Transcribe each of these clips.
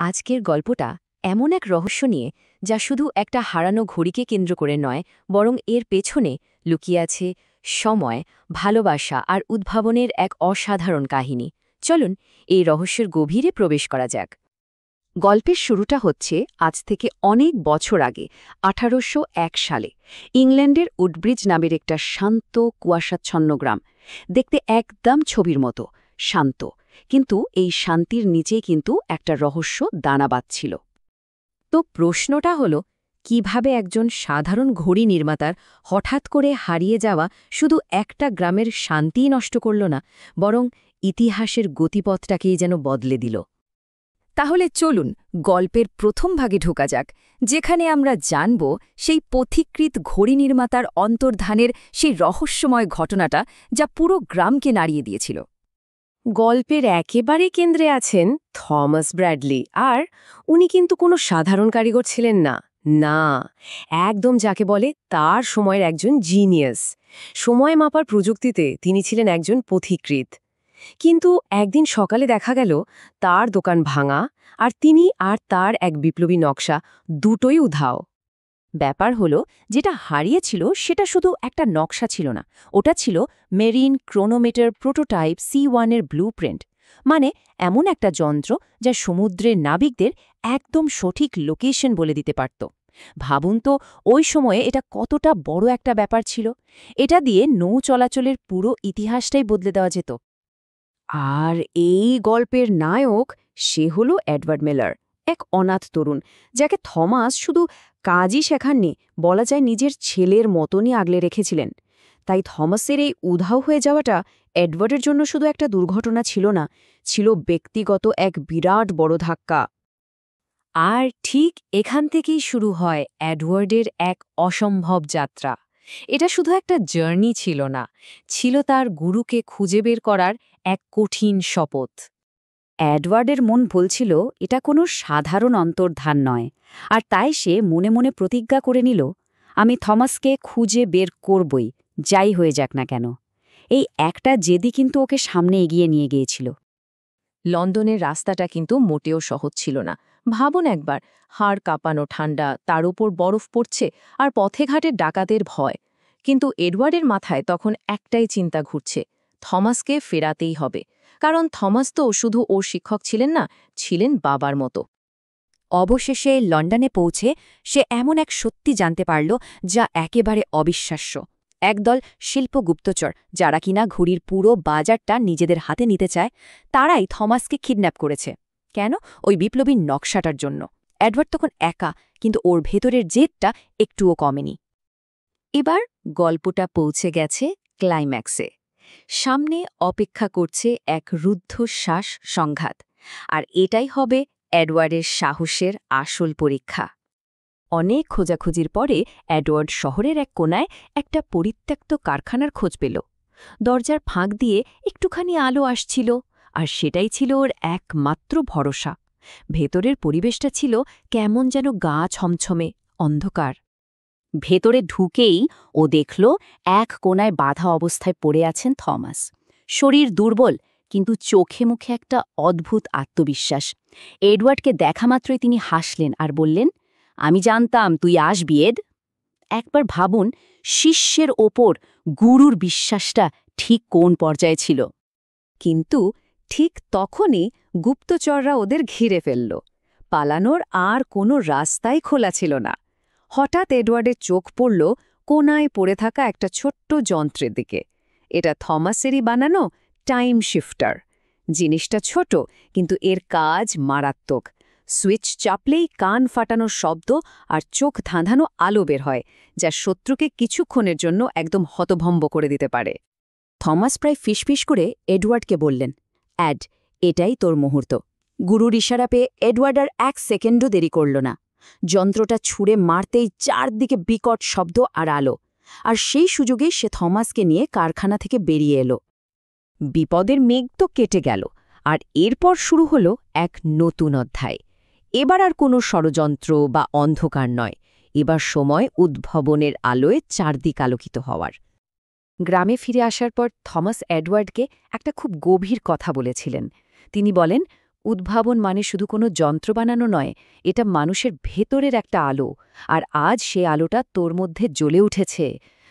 আজকের গল্পটা এমন এক রহস্য নিয়ে যা শুধু একটা হারানো ঘড়িকে কেন্দ্র করে নয়, বরং এর পেছনে লুকিয়ে আছে সময়, ভালোবাসা আর উদ্ভাবনের এক অসাধারণ কাহিনী। চলুন এই রহস্যের গভীরে প্রবেশ করা যাক। গল্পের শুরুটা হচ্ছে আজ থেকে অনেক বছর আগে, ১৮০১ সালে ইংল্যান্ডের উডব্রিজ নামের একটা শান্ত কুয়াশাচ্ছন্ন গ্রাম। দেখতে একদম ছবির মতো শান্ত, কিন্তু এই শান্তির নিচেই কিন্তু একটা রহস্য দানা বাঁধছিল। তো প্রশ্নটা হলো, কিভাবে একজন সাধারণ ঘড়ি নির্মাতার হঠাৎ করে হারিয়ে যাওয়া শুধু একটা গ্রামের শান্তিই নষ্ট করল না, বরং ইতিহাসের গতিপথটাকেই যেন বদলে দিল। তাহলে চলুন গল্পের প্রথম ভাগে ঢোকা যাক, যেখানে আমরা জানব সেই পথিকৃৎ ঘড়ি নির্মাতার অন্তর্ধানের সেই রহস্যময় ঘটনাটা যা পুরো গ্রামকে নাড়িয়ে দিয়েছিল। গল্পের একেবারে কেন্দ্রে আছেন থমাস ব্র্যাডলি, আর উনি কিন্তু কোনো সাধারণ কারিগর ছিলেন না। না, একদম যাকে বলে তার সময়ের একজন জিনিয়াস। সময় মাপার প্রযুক্তিতে তিনি ছিলেন একজন পথিকৃৎ। কিন্তু একদিন সকালে দেখা গেল তার দোকান ভাঙা, আর তিনি আর তার এক বিপ্লবী নকশা দুটোই উধাও। ব্যাপার হলো, যেটা হারিয়েছিল সেটা শুধু একটা নকশা ছিল না, ওটা ছিল মেরিন ক্রোনোমিটার প্রোটোটাইপ C1-এর ব্লুপ্রিন্ট। মানে এমন একটা যন্ত্র যা সমুদ্রের নাবিকদের একদম সঠিক লোকেশন বলে দিতে পারত। ভাবুন তো ওই সময়ে এটা কতটা বড় একটা ব্যাপার ছিল। এটা দিয়ে নৌ চলাচলের পুরো ইতিহাসটাই বদলে দেওয়া যেত। আর এই গল্পের নায়ক, সে হল এডওয়ার্ড মিলার, এক অনাথ তরুণ যাকে থমাস শুধু কাজই শেখাননি, বলা যায় নিজের ছেলের মতনই আগলে রেখেছিলেন। তাই থমাসের এই উধাও হয়ে যাওয়াটা এডওয়ার্ডের জন্য শুধু একটা দুর্ঘটনা ছিল না, ছিল ব্যক্তিগত এক বিরাট বড় ধাক্কা। আর ঠিক এখান থেকেই শুরু হয় এডওয়ার্ডের এক অসম্ভব যাত্রা। এটা শুধু একটা জার্নি ছিল না, ছিল তার গুরুকে খুঁজে বের করার এক কঠিন শপথ। এডওয়ার্ডের মন বলছিল এটা কোনো সাধারণ অন্তর্ধান নয়, আর তাই সে মনে মনে প্রতিজ্ঞা করে নিল, আমি থমাসকে খুঁজে বের করবই, যাই হয়ে যাক না কেন। এই একটা জেদি কিন্তু ওকে সামনে এগিয়ে নিয়ে গিয়েছিল। লন্ডনের রাস্তাটা কিন্তু মোটেও সহজ ছিল না। ভাবুন একবার, হাড় কাঁপানো ঠান্ডা, তার উপর বরফ পড়ছে, আর পথে ঘাটে ডাকাতের ভয়। কিন্তু এডওয়ার্ডের মাথায় তখন একটাই চিন্তা ঘুরছে, থমাসকে ফেরাতেই হবে। কারণ থমাস তো শুধু ওর শিক্ষক ছিলেন না, ছিলেন বাবার মতো। অবশেষে লন্ডনে পৌঁছে সে এমন এক সত্যি জানতে পারল যা একেবারে অবিশ্বাস্য। একদল শিল্প গুপ্তচর, যারা কিনা ঘড়ির পুরো বাজারটা নিজেদের হাতে নিতে চায়, তারাই থমাসকে কিডন্যাপ করেছে। কেন? ওই বিপ্লবী নকশাটার জন্য। এডওয়ার্ড তখন একা, কিন্তু ওর ভেতরের জেদটা একটুও কমেনি। এবার গল্পটা পৌঁছে গেছে ক্লাইম্যাক্সে। সামনে অপেক্ষা করছে এক রুদ্ধশ্বাস সংঘাত, আর এটাই হবে এডওয়ার্ডের সাহসের আসল পরীক্ষা। অনেক খোঁজাখুঁজির পরে এডওয়ার্ড শহরের এক কোনায় একটা পরিত্যক্ত কারখানার খোঁজ পেল। দরজার ফাঁক দিয়ে একটুখানি আলো আসছিল, আর সেটাই ছিল ওর একমাত্র ভরসা। ভেতরের পরিবেশটা ছিল কেমন যেন গা ছমছমে, অন্ধকার। ভেতরে ঢুকেই ও দেখল এক কোনায় বাধা অবস্থায় পড়ে আছেন থমাস। শরীর দুর্বল, কিন্তু চোখে মুখে একটা অদ্ভুত আত্মবিশ্বাস। এডওয়ার্ডকে দেখা মাত্রই তিনি হাসলেন আর বললেন, আমি জানতাম তুই আসবি এড। একবার ভাবুন, শিষ্যের ওপর গুরুর বিশ্বাসটা ঠিক কোন পর্যায়ে ছিল। কিন্তু ঠিক তখনই গুপ্তচররা ওদের ঘিরে ফেলল। পালানোর আর কোনো রাস্তাই খোলা ছিল না। হঠাৎ এডওয়ার্ডের চোখ পড়ল কোনায় পড়ে থাকা একটা ছোট্ট যন্ত্রের দিকে। এটা থমাসেরই বানানো টাইম শিফটার। জিনিসটা ছোট, কিন্তু এর কাজ মারাত্মক। সুইচ চাপলেই কান ফাটানোর শব্দ আর চোখ ধাঁধানো আলো বের হয়, যা শত্রুকে কিছুক্ষণের জন্য একদম হতভম্ব করে দিতে পারে। থমাস প্রায় ফিসফিস করে এডওয়ার্ডকে বললেন, অ্যাড, এটাই তোর মুহূর্ত। গুরুর ইশারা পেয়ে এডওয়ার্ড আর 1 সেকেন্ডও দেরি করল না। যন্ত্রটা ছুঁড়ে মারতেই চারদিকে বিকট শব্দ আর আলো, আর সেই সুযোগেই সে থমাসকে নিয়ে কারখানা থেকে বেরিয়ে এলো। বিপদের মেঘ তো কেটে গেল, আর এরপর শুরু হলো এক নতুন অধ্যায়। এবার আর কোনো ষড়যন্ত্র বা অন্ধকার নয়, এবার সময় উদ্ভাবনের আলোয় চারদিক আলোকিত হওয়ার। গ্রামে ফিরে আসার পর থমাস এডওয়ার্ডকে একটা খুব গভীর কথা বলেছিলেন। তিনি বলেন, উদ্ভাবন মানে শুধু কোনো যন্ত্র বানানো নয়, এটা মানুষের ভেতরের একটা আলো, আর আজ সে আলোটা তোর মধ্যে জ্বলে উঠেছে।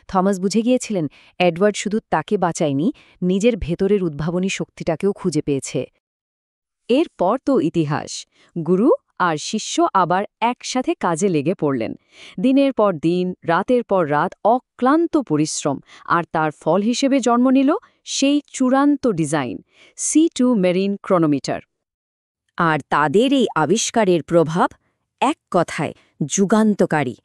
থমাস বুঝে গিয়েছিলেন এডওয়ার্ড শুধু তাকে বাঁচায়নি, নিজের ভেতরের উদ্ভাবনী শক্তিটাকেও খুঁজে পেয়েছে। এরপর তো ইতিহাস। গুরু আর শিষ্য আবার একসাথে কাজে লেগে পড়লেন। দিনের পর দিন, রাতের পর রাত অক্লান্ত পরিশ্রম, আর তার ফল হিসেবে জন্ম নিল সেই চূড়ান্ত ডিজাইন, C2 মেরিন ক্রোনোমিটার। আর তাদের এই আবিষ্কারের প্রভাব এক কথায় যুগান্তকারী।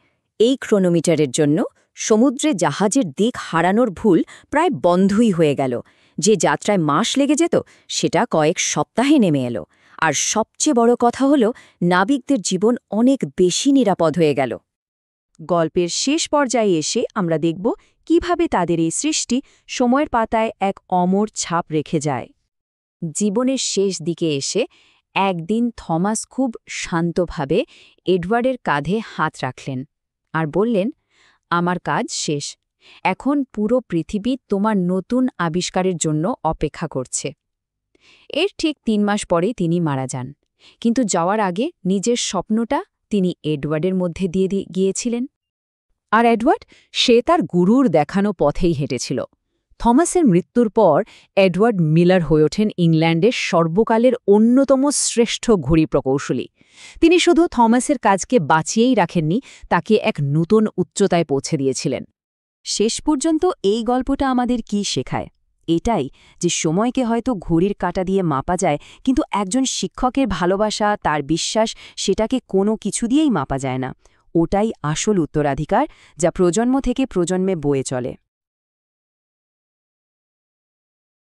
এই ক্রোনোমিটারের জন্য সমুদ্রে জাহাজের দিক হারানোর ভুল প্রায় বন্ধই হয়ে গেল। যে যাত্রায় মাস লেগে যেত সেটা কয়েক সপ্তাহে নেমে এলো। আর সবচেয়ে বড় কথা হলো, নাবিকদের জীবন অনেক বেশি নিরাপদ হয়ে গেল। গল্পের শেষ পর্যায়ে এসে আমরা দেখব কিভাবে তাদের এই সৃষ্টি সময়ের পাতায় এক অমর ছাপ রেখে যায়। জীবনের শেষ দিকে এসে একদিন থমাস খুব শান্তভাবে এডওয়ার্ডের কাঁধে হাত রাখলেন আর বললেন, আমার কাজ শেষ, এখন পুরো পৃথিবী তোমার নতুন আবিষ্কারের জন্য অপেক্ষা করছে। এর ঠিক ৩ মাস পরে তিনি মারা যান, কিন্তু যাওয়ার আগে নিজের স্বপ্নটা তিনি এডওয়ার্ডের মধ্যে দিয়ে গিয়েছিলেন। আর এডওয়ার্ড, সে তার গুরুর দেখানো পথেই হেঁটেছিল। থমাসের মৃত্যুর পর এডওয়ার্ড মিলার হয়ে ওঠেন ইংল্যান্ডের সর্বকালের অন্যতম শ্রেষ্ঠ ঘড়ি প্রকৌশলী। তিনি শুধু থমাসের কাজকে বাঁচিয়েই রাখেননি, তাকে এক নতুন উচ্চতায় পৌঁছে দিয়েছিলেন। শেষ পর্যন্ত এই গল্পটা আমাদের কি শেখায়? এটাই যে সময়কে হয়তো ঘড়ির কাঁটা দিয়ে মাপা যায়, কিন্তু একজন শিক্ষকের ভালোবাসা, তার বিশ্বাস, সেটাকে কোনো কিছু দিয়েই মাপা যায় না। ওটাই আসল উত্তরাধিকার, যা প্রজন্ম থেকে প্রজন্মে বয়ে চলে।